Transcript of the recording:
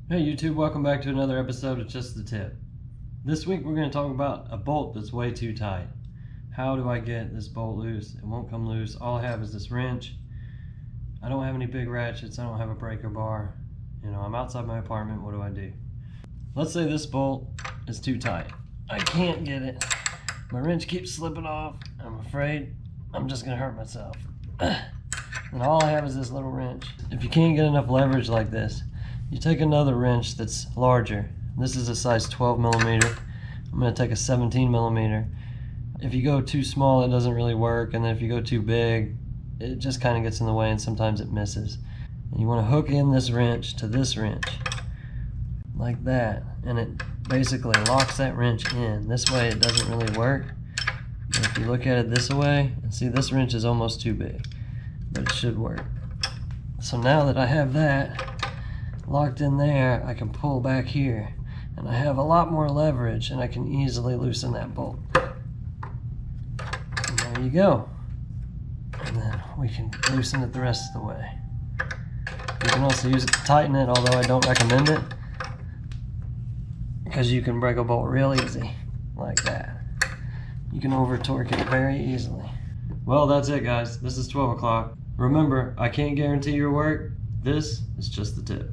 Hey YouTube, welcome back to another episode of Just the Tip. This week we're going to talk about a bolt that's way too tight. How do I get this bolt loose? It won't come loose. All I have is this wrench. I don't have any big ratchets. I don't have a breaker bar. I'm outside my apartment. What do I do? Let's say this bolt is too tight. I can't get it. My wrench keeps slipping off. I'm afraid I'm just going to hurt myself. And all I have is this little wrench. If you can't get enough leverage like this, you take another wrench that's larger. This is a size 12 millimeter. I'm going to take a 17 millimeter. If you go too small, it doesn't really work, and then if you go too big, it just kind of gets in the way and sometimes it misses. And you want to hook in this wrench to this wrench like that, and it basically locks that wrench in. This way it doesn't really work. But if you look at it this way, and see, this wrench is almost too big, but it should work. So now that I have that locked in there, I can pull back here and I have a lot more leverage and I can easily loosen that bolt. And there you go. And then we can loosen it the rest of the way. You can also use it to tighten it, although I don't recommend it, because you can break a bolt real easy like that. You can over torque it very easily. Well, that's it guys. This is 12 o'clock. Remember, I can't guarantee your work. This is just the tip.